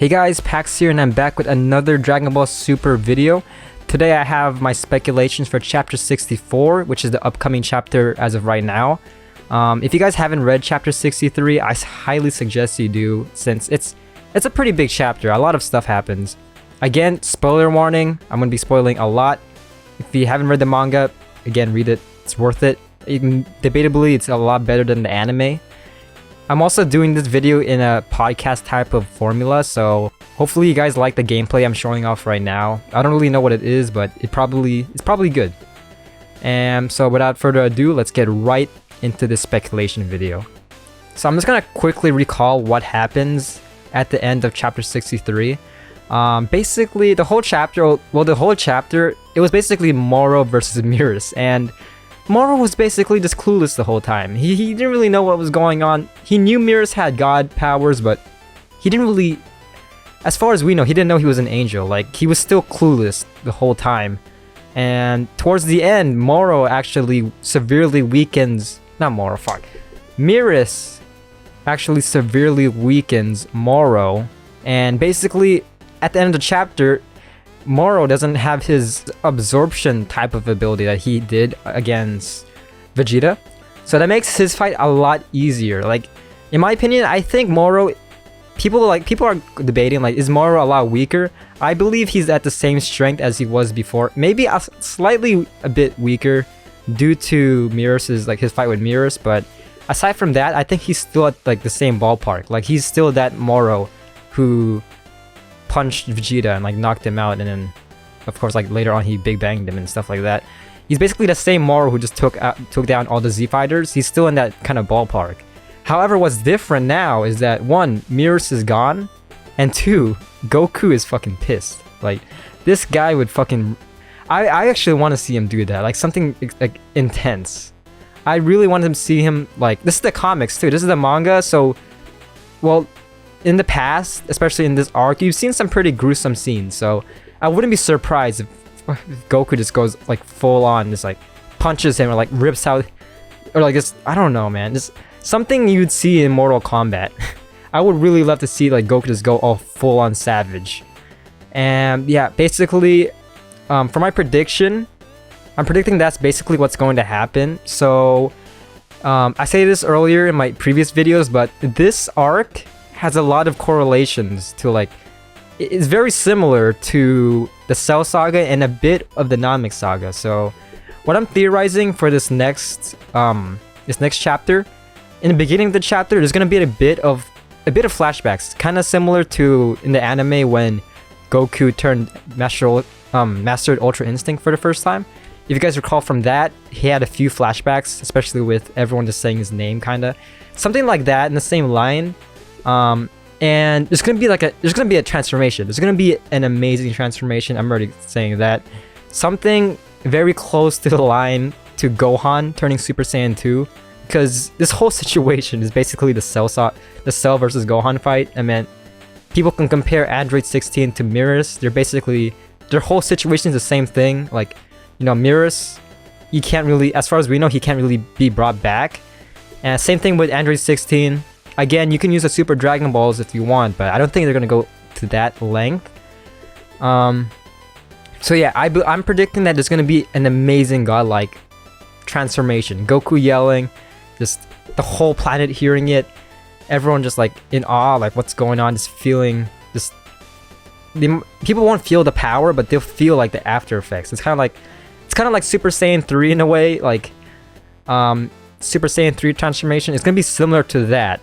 Hey guys, Pax here and I'm back with another Dragon Ball Super video. Today I have my speculations for chapter 64, which is the upcoming chapter as of right now. If you guys haven't read chapter 63, I highly suggest you do, since it's a pretty big chapter. A lot of stuff happens. Again, spoiler warning, I'm going to be spoiling a lot. If you haven't read the manga, again, read it. It's worth it. Debatably, it's a lot better than the anime. I'm also doing this video in a podcast type of formula, so hopefully you guys like the gameplay I'm showing off right now. I don't really know what it is, but it's probably good. And so without further ado, let's get right into this speculation video. So I'm just gonna quickly recall what happens at the end of chapter 63. Basically the whole chapter, it was basically Moro versus Merus, and Moro was basically just clueless the whole time. He didn't really know what was going on. He knew Merus had god powers, but he didn't really, as far as we know, he didn't know he was an angel. Like, he was still clueless the whole time. And towards the end, Moro actually severely weakens, Merus actually severely weakens Moro. And basically, at the end of the chapter, Moro doesn't have his absorption type of ability that he did against Vegeta. So that makes his fight a lot easier. Like, in my opinion, I think Moro, people are debating, like, is Moro a lot weaker? I believe he's at the same strength as he was before. Maybe slightly a bit weaker due to Merus's, like, his fight with Merus, but aside from that, I think he's still at, like, the same ballpark. Like, he's still that Moro who punched Vegeta and, like, knocked him out, and then of course, like, later on he big banged him and stuff like that. He's basically the same Moro who just took down all the Z fighters. He's still in that kind of ballpark. However, what's different now is that, one, Merus is gone, and two, Goku is fucking pissed. Like, this guy would fucking, I actually want to see him do that, like something like intense. I really want to see him, like, this is the comics too, this is the manga, so, well, in the past, especially in this arc, you've seen some pretty gruesome scenes, so I wouldn't be surprised if Goku just goes, like, full on, just, like, punches him or, like, rips out, or, like, just, I don't know, man, just something you'd see in Mortal Kombat. I would really love to see, like, Goku just go all full on savage. And yeah, basically, for my prediction, I'm predicting that's basically what's going to happen. So, I say this earlier in my previous videos, but this arc has a lot of correlations to, like, it's very similar to the Cell Saga and a bit of the Namek Saga. So what I'm theorizing for this next chapter, in the beginning of the chapter, there's gonna be a bit of flashbacks, kind of similar to in the anime when Goku turned mastered Ultra Instinct for the first time. If you guys recall from that, he had a few flashbacks, especially with everyone just saying his name, kinda something like that in the same line. And there's gonna be a transformation. There's gonna be an amazing transformation. I'm already saying that. Something very close to the line to Gohan turning Super Saiyan 2, because this whole situation is basically the Cell versus Gohan fight. I mean, people can compare Android 16 to Merus. Their whole situation is the same thing. Like, you know, Merus, he can't really, as far as we know, he can't really be brought back. And same thing with Android 16. Again, you can use the Super Dragon Balls if you want, but I don't think they're gonna go to that length. So yeah, I'm predicting that there's gonna be an amazing godlike transformation. Goku yelling, just the whole planet hearing it, everyone just, like, in awe, like, what's going on, just feeling, just people won't feel the power, but they'll feel, like, the after effects. It's kind of like Super Saiyan 3 in a way, like Super Saiyan 3 transformation. It's gonna be similar to that.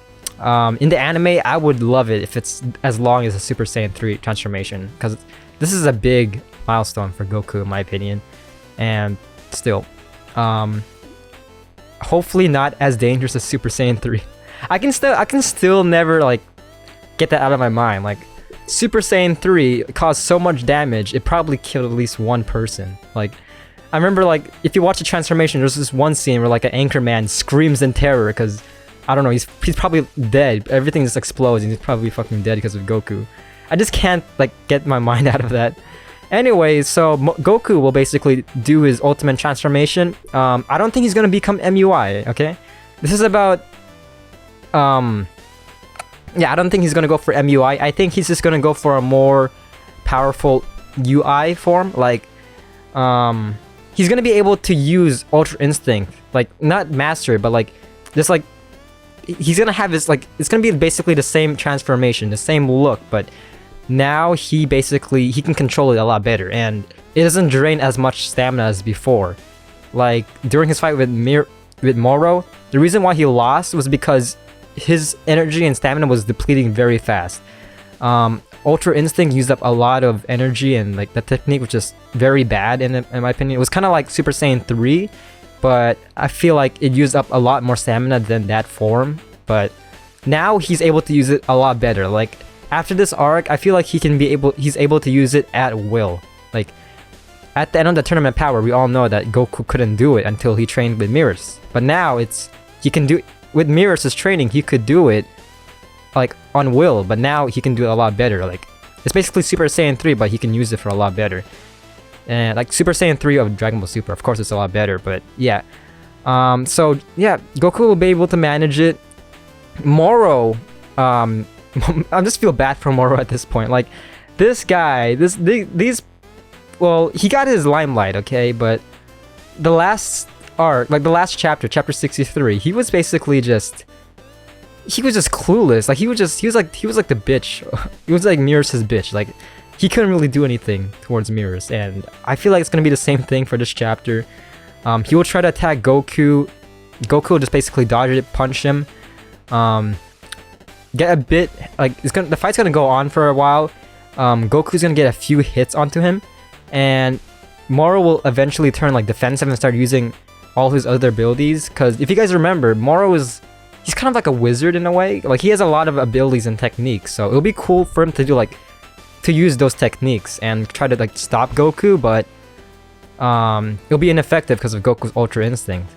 In the anime, I would love it if it's as long as a Super Saiyan 3 transformation, because this is a big milestone for Goku, in my opinion. And still, hopefully not as dangerous as Super Saiyan 3. I can still never, like, get that out of my mind. Like, Super Saiyan 3 caused so much damage, it probably killed at least one person. Like, I remember, like, if you watch the transformation, there's this one scene where, like, an anchor man screams in terror because, I don't know, he's probably dead. Everything just explodes and he's probably fucking dead because of Goku. I just can't, like, get my mind out of that. Anyway, so Goku will basically do his ultimate transformation. I don't think he's gonna become MUI, okay? This is about Yeah, I don't think he's gonna go for MUI. I think he's just gonna go for a more powerful UI form. Like, he's gonna be able to use Ultra Instinct, like not master it, but like just like he's gonna have his like it's gonna be basically the same transformation, the same look, but now he can control it a lot better, and it doesn't drain as much stamina as before. Like during his fight with Moro, the reason why he lost was because his energy and stamina was depleting very fast. Ultra Instinct used up a lot of energy, and like the technique was just very bad in my opinion. It was kind of like Super Saiyan 3, but I feel like it used up a lot more stamina than that form. But now he's able to use it a lot better. Like after this arc, I feel like he's able to use it at will. Like at the end of the tournament power, we all know that Goku couldn't do it until he trained with Merus. But now he can do with Merus' training, he could do it like on will, but now he can do it a lot better. Like it's basically Super Saiyan 3, but he can use it for a lot better. And like Super Saiyan 3 of Dragon Ball Super, of course it's a lot better, but yeah. So yeah, Goku will be able to manage it. Moro, I just feel bad for Moro at this point. Like this guy, well, he got his limelight, okay, but the last arc, like the last chapter, chapter 63, he was basically just clueless. Like he was like the bitch. He was like Merus' bitch. Like he couldn't really do anything towards Merus, and I feel like it's gonna be the same thing for this chapter. He will try to attack Goku. Goku will just basically dodge it, punch him. Get a bit like the fight's gonna go on for a while. Goku's gonna get a few hits onto him, and Moro will eventually turn like defensive and start using all his other abilities. Because if you guys remember, he's kind of like a wizard in a way. Like he has a lot of abilities and techniques, so it'll be cool for him to use those techniques and try to like stop Goku, but it'll be ineffective because of Goku's Ultra Instinct.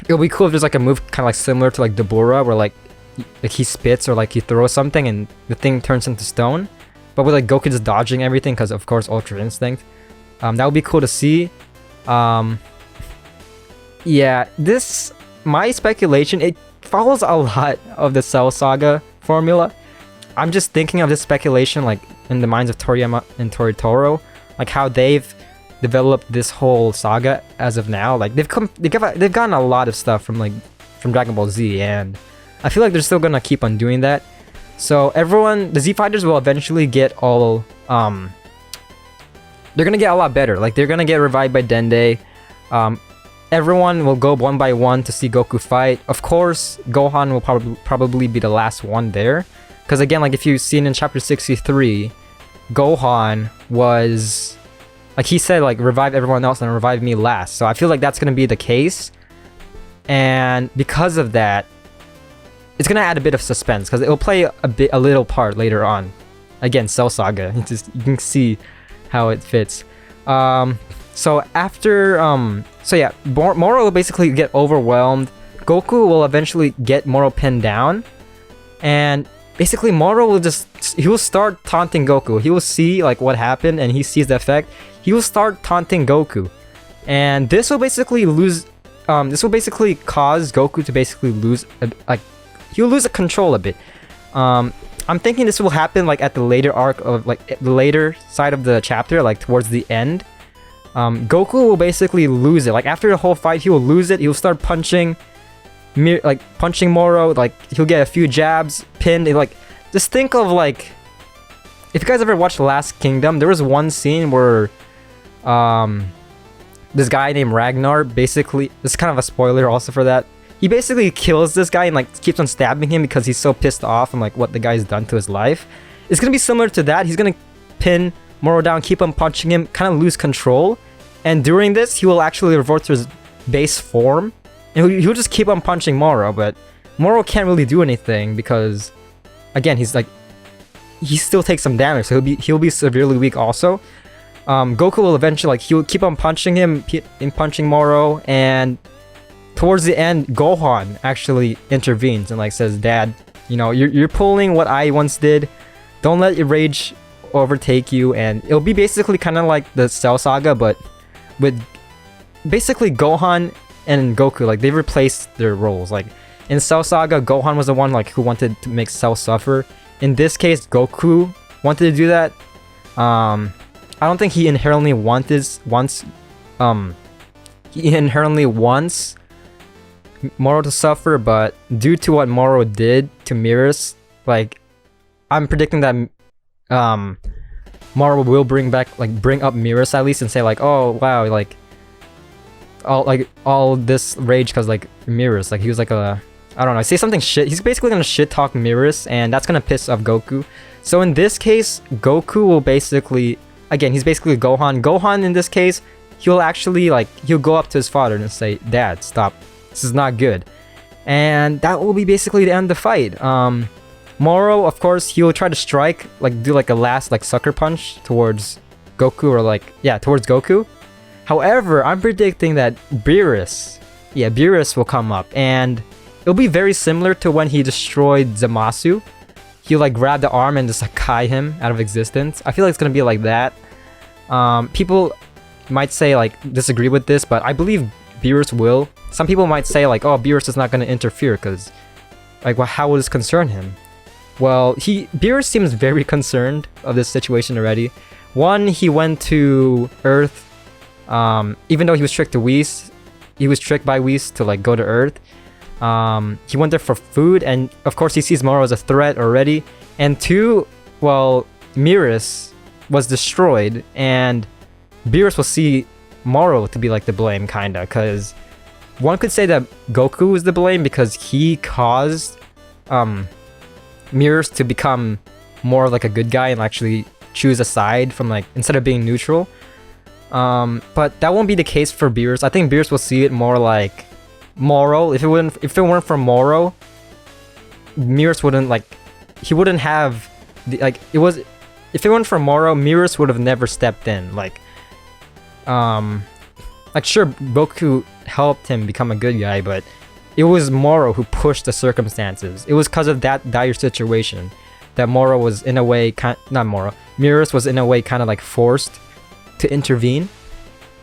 It'll be cool if there's like a move kind of like similar to like Dabura, where like he spits or like he throws something and the thing turns into stone, but with like Goku just dodging everything because of course Ultra Instinct. That would be cool to see. Yeah, my speculation, it follows a lot of the Cell Saga formula. I'm just thinking of this speculation like in the minds of Toriyama and Toritoro, like how they've developed this whole saga as of now. Like they've gotten a lot of stuff from Dragon Ball Z, and I feel like they're still gonna keep on doing that. So the Z Fighters will eventually get all they're gonna get a lot better. Like they're gonna get revived by Dende. Everyone will go one by one to see Goku fight. Of course, Gohan will probably be the last one there. Because again, like if you've seen in chapter 63, Gohan was... like he said, like, revive everyone else and revive me last. So I feel like that's going to be the case. And because of that, it's going to add a bit of suspense. Because it will play a little part later on. Again, Cell Saga. You can see how it fits. So after... so yeah, Moro will basically get overwhelmed. Goku will eventually get Moro pinned down. And basically Moro will start taunting Goku. He will see like what happened and he sees the effect. He will start taunting Goku. And this will basically cause Goku to basically lose he'll lose control a bit. I'm thinking this will happen like at the later arc of like the later side of the chapter, like towards the end. Goku will basically lose it. Like after the whole fight, he will lose it. He'll start punching Moro. Like he'll get a few jabs, pinned. Like just think of like, if you guys ever watched Last Kingdom, there was one scene where this guy named Ragnar basically, this is kind of a spoiler also for that. He basically kills this guy and like keeps on stabbing him because he's so pissed off on like what the guy's done to his life. It's gonna be similar to that. He's gonna pin Moro down, keep on punching him, kind of lose control. And during this, he will actually revert to his base form. And he'll just keep on punching Moro, but Moro can't really do anything because, again, he still takes some damage, so he'll be severely weak also. Goku will eventually, like, he'll keep on punching him, punching Moro, and towards the end, Gohan actually intervenes and like says, "Dad, you know, you're pulling what I once did. Don't let your rage overtake you." And it'll be basically kind of like the Cell Saga, but with basically Gohan and Goku, like they replaced their roles. Like In Cell Saga, Gohan was the one like who wanted to make Cell suffer. In this case, Goku wanted to do that. I don't think he inherently wants Moro to suffer, but due to what Moro did to Merus, like I'm predicting that Moro will bring up Merus at least and say like, oh wow, like all this rage because like Merus, like he was like a, I don't know, say something shit. He's basically gonna shit talk Merus, and that's gonna piss off Goku. So in this case, Goku will basically, again, he's basically Gohan. Gohan in this case, he'll actually like, he'll go up to his father and say, Dad, stop. This is not good. And that will be basically the end of the fight. Moro, of course, he'll try to strike, like do like a last like sucker punch towards Goku, or like, yeah, towards Goku. However, I'm predicting that Beerus will come up, and it'll be very similar to when he destroyed Zamasu. He'll like grab the arm and just like kai him out of existence. I feel like it's gonna be like that. People might say like disagree with this, but I believe Beerus will. Some people might say like, oh, Beerus is not gonna interfere because like, well, how will this concern him? Well, Beerus seems very concerned of this situation already. One, he went to Earth, even though he was tricked to Whis. He was tricked by Whis to like go to Earth. He went there for food, and of course he sees Moro as a threat already. And two, well, Merus was destroyed, and Beerus will see Moro to be like the blame, kinda, because one could say that Goku is the blame because he caused Merus to become more like a good guy and actually choose a side from like, instead of being neutral. But that won't be the case for Beerus. I think Beerus will see it more like Moro. If it weren't for Moro, Merus wouldn't like, he wouldn't have the, like, it was, if it weren't for Moro, Merus would have never stepped in. Like sure, Goku helped him become a good guy, but it was Moro who pushed the circumstances. It was because of that dire situation that Moro was in a way Merus was in a way kind of like forced to intervene.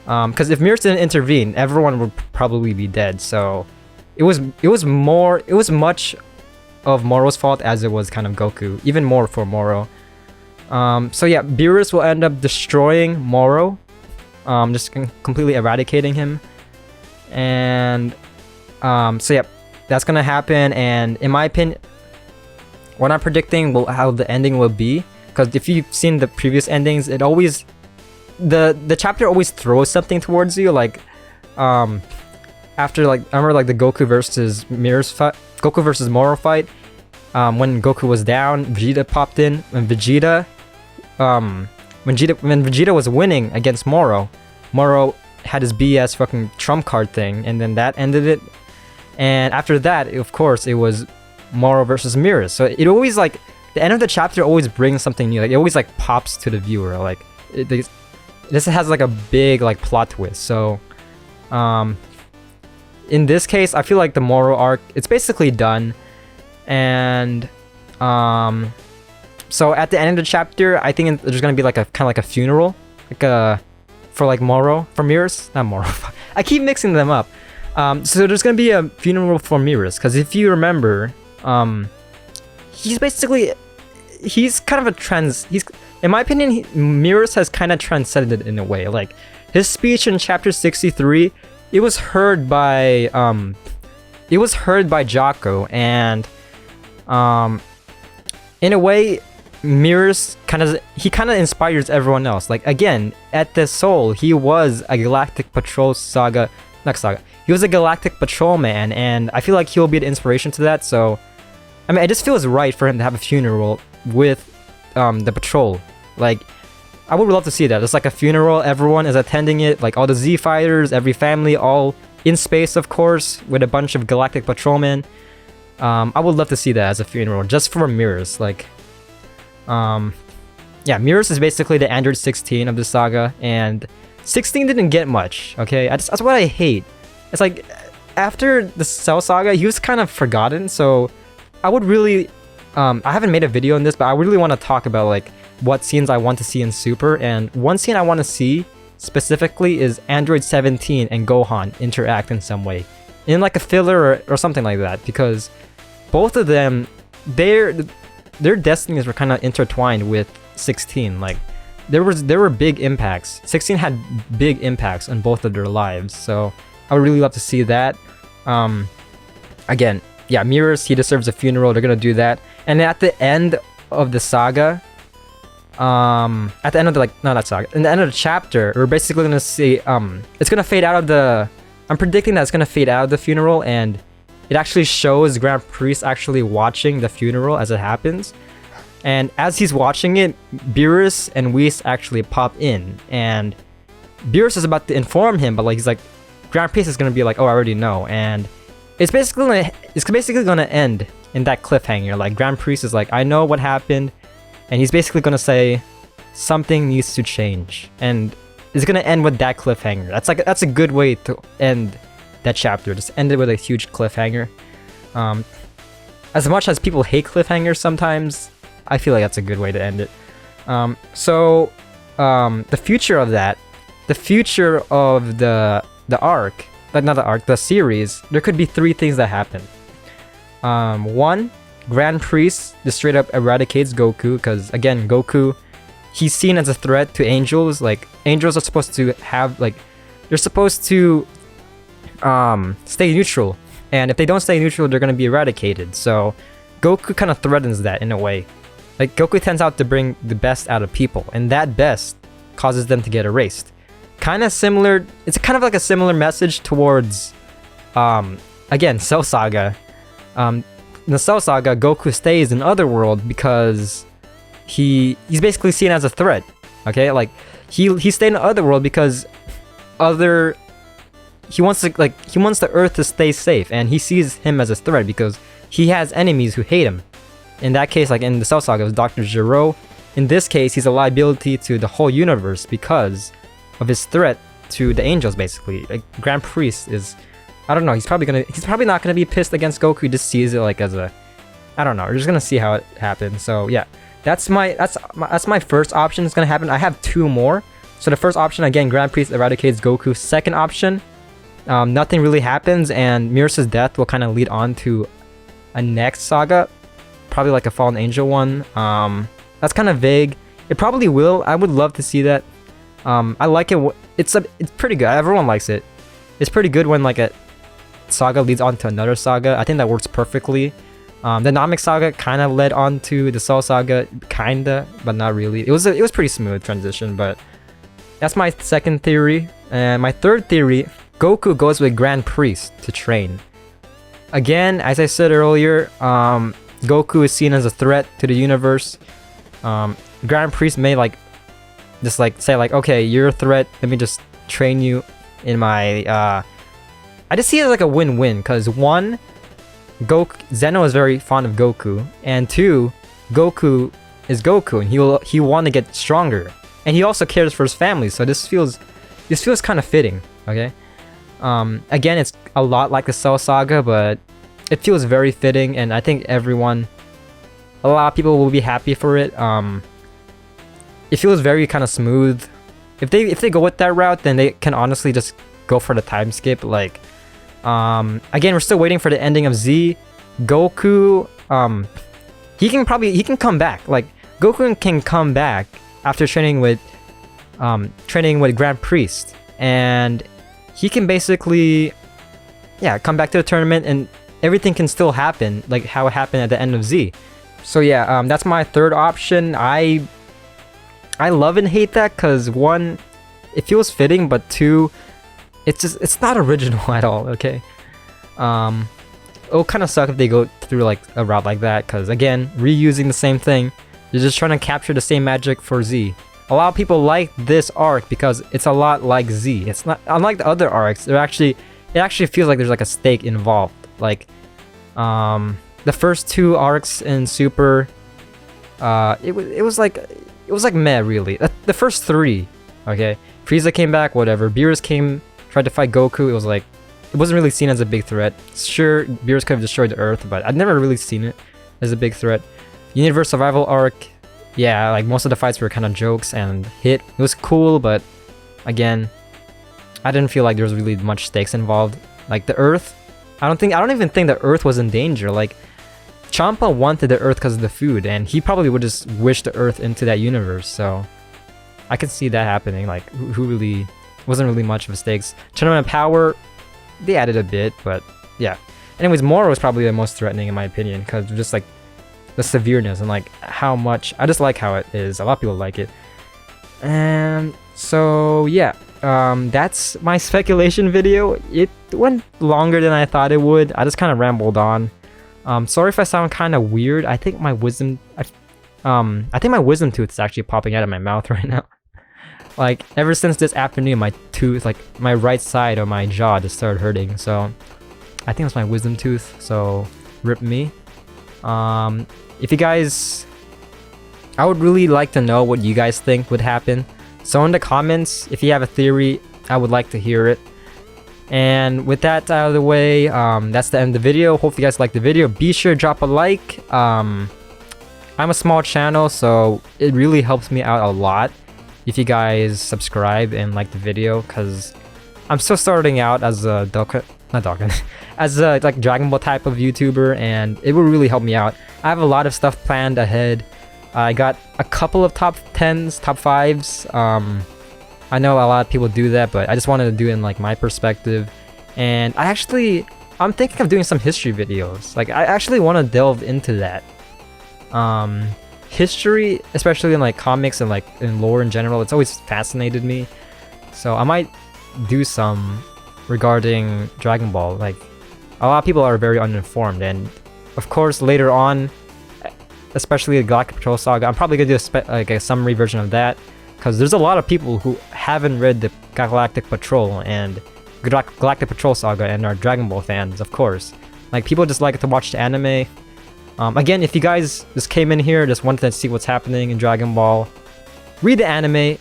Because if Merus didn't intervene, everyone would probably be dead. So it was much of Moro's fault as it was kind of Goku, even more for Moro. So yeah, Beerus will end up destroying Moro, just completely eradicating him. And so yeah, that's gonna happen. And in my opinion, what I'm predicting how the ending will be, because if you've seen the previous endings, it always, the chapter always throws something towards you, like after like, I remember like the Goku versus Moro fight, when Goku was down, Vegeta popped in, and Vegeta when Vegeta was winning against Moro had his BS fucking trump card thing, and then that ended it. And after that, of course, it was Moro versus Merus. So it always like, the end of the chapter always brings something new. Like it always like pops to the viewer. Like this has like a big like plot twist. So in this case, I feel like the Moro arc, it's basically done. And so at the end of the chapter, I think there's gonna be like a kind of like a funeral, like for like Moro, for Merus, not Moro. I keep mixing them up. So there's gonna be a funeral for Merus, because if you remember, he's kind of he's, in my opinion, Merus has kind of transcended in a way. Like his speech in chapter 63, it was heard by Jocko, and in a way, Merus kind of inspires everyone else. Like again, at the soul, he was a Galactic Patrol saga. He was a Galactic Patrolman, and I feel like he'll be the inspiration to that. So, I mean, it just feels right for him to have a funeral with the patrol. Like, I would love to see that. It's like a funeral, everyone is attending it, like all the Z fighters, every family, all in space, of course, with a bunch of Galactic Patrolmen. I would love to see that as a funeral, just for Merus. Like, yeah, Merus is basically the Android 16 of the saga, and 16 didn't get much, okay? That's what I hate. It's like, after the Cell saga, he was kind of forgotten, so I would really, I haven't made a video on this, but I really want to talk about like what scenes I want to see in Super, and one scene I want to see specifically is Android 17 and Gohan interact in some way. in like a filler or something like that, because both of them, their destinies were kind of intertwined with 16. Like there were big impacts. 16 had big impacts on both of their lives, so I would really love to see that. Again, yeah, Merus, he deserves a funeral. They're gonna do that, and at the end of the saga, at the end of the not that saga, in the end of the chapter, we're basically gonna see it's gonna fade out of the. I'm predicting that it's gonna fade out of the funeral, and it actually shows Grand Priest actually watching the funeral as it happens. And as he's watching it, Beerus and Whis actually pop in, and Beerus is about to inform him, but like he's like, Grand Priest is gonna be like, oh, I already know, and it's basically gonna end in that cliffhanger. Like Grand Priest is like, I know what happened, and he's basically gonna say something needs to change, and it's gonna end with that cliffhanger. That's a good way to end that chapter. Just end it with a huge cliffhanger. As much as people hate cliffhangers sometimes, I feel like that's a good way to end it. So the future of that, the future of the arc, not the arc, the series, there could be 3 things that happen. 1, Grand Priest just straight up eradicates Goku, because again, Goku, he's seen as a threat to angels. Like angels are supposed to have, like, they're supposed to stay neutral, and if they don't stay neutral, they're gonna be eradicated. So Goku kind of threatens that in a way. Like Goku tends out to bring the best out of people, and that best causes them to get erased. Kind of similar. It's kind of like a similar message towards, again, Cell Saga. In the Cell Saga, Goku stays in Otherworld because he's basically seen as a threat. Okay, like he stayed in Otherworld because he wants the Earth to stay safe, and he sees him as a threat because he has enemies who hate him. In that case, like in the Cell Saga, it was Dr. Gero. In this case, he's a liability to the whole universe because of his threat to the angels, basically. Like Grand Priest is, I don't know, he's probably not gonna be pissed against Goku. He just sees it like as a, I don't know, we're just gonna see how it happens. So yeah, that's my first option that's gonna happen. I have 2 more. So the first option, again, Grand Priest eradicates Goku. Second option, nothing really happens, and Merus' death will kind of lead on to a next saga, probably like a Fallen Angel one. That's kind of vague. It probably will. I would love to see that. I like it. It's pretty good. Everyone likes it. It's pretty good when like a saga leads on to another saga. I think that works perfectly. The Namek Saga kind of led on to the Cell Saga, kinda, but not really. It was pretty smooth transition, but that's my second theory. And my third theory, Goku goes with Grand Priest to train. Again, as I said earlier, Goku is seen as a threat to the universe. Grand Priest may just say okay, you're a threat, let me just train you in my I just see it as like a win-win, because 1, Zeno is very fond of Goku, and 2, Goku is Goku, and he want to get stronger, and he also cares for his family. So this feels kind of fitting. Okay, again, it's a lot like the Cell Saga, but it feels very fitting, and I think a lot of people will be happy for it. It feels very kind of smooth. If they go with that route, then they can honestly just go for the time skip. Like, again, we're still waiting for the ending of Z. Goku, he can come back. Like, Goku can come back after training with Grand Priest, and he can basically, yeah, come back to the tournament, and everything can still happen like how it happened at the end of Z. So yeah, that's my third option. I love and hate that, because 1, it feels fitting, but 2, it's not original at all. Okay, it'll kind of suck if they go through like a route like that, because again, reusing the same thing, you're just trying to capture the same magic for Z. A lot of people like this arc because it's a lot like Z. It's not, unlike the other arcs, it actually feels like there's like a stake involved. Like, the first 2 arcs in Super, it was like meh, really. The first 3, okay, Frieza came back, whatever. Beerus tried to fight Goku. It wasn't really seen as a big threat. Sure, Beerus could have destroyed the Earth, but I'd never really seen it as a big threat. Universe Survival arc, yeah, like most of the fights were kind of jokes and it was cool, but again, I didn't feel like there was really much stakes involved. Like the Earth, I don't even think the Earth was in danger. Like, Champa wanted the Earth because of the food, and he probably would just wish the Earth into that universe. So I could see that happening. Like, who really wasn't really much of a stakes. Tournament of Power, they added a bit, but yeah. Anyways, Moro is probably the most threatening in my opinion, because just like the severeness and like how much I just like how it is. A lot of people like it. And so yeah, that's my speculation video. It went longer than I thought it would. I just kind of rambled on. Sorry if I sound kind of weird. I think my wisdom tooth is actually popping out of my mouth right now. Like, ever since this afternoon, my tooth, like my right side of my jaw just started hurting. So I think it's my wisdom tooth. So rip me. If you guys, I would really like to know what you guys think would happen. So in the comments, if you have a theory, I would like to hear it. And with that out of the way, that's the end of the video. Hope you guys liked the video. Be sure to drop a like. I'm a small channel, so it really helps me out a lot if you guys subscribe and like the video, because I'm still starting out as a as a like Dragon Ball type of YouTuber, and it will really help me out. I have a lot of stuff planned ahead. I got a couple of top 10s, top 5s. I know a lot of people do that, but I just wanted to do it in like my perspective. And I'm thinking of doing some history videos. Like, I actually want to delve into that. History, especially in like comics and like in lore in general, it's always fascinated me. So I might do some regarding Dragon Ball. Like, a lot of people are very uninformed, and of course later on, especially the Galactic Patrol Saga, I'm probably gonna do a summary version of that, because there's a lot of people who haven't read the Galactic Patrol and Galactic Patrol Saga and are Dragon Ball fans, of course. Like, people just like to watch the anime. Again, if you guys just came in here, just wanted to see what's happening in Dragon Ball, read the anime,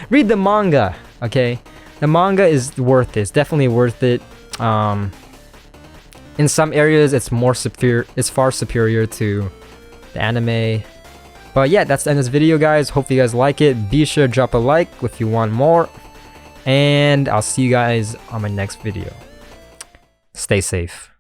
read the manga, okay? The manga is worth it. It's definitely worth it. In some areas, it's far superior to the anime. But yeah, that's the end of this video, guys. Hope you guys like it. Be sure to drop a like if you want more. And I'll see you guys on my next video. Stay safe.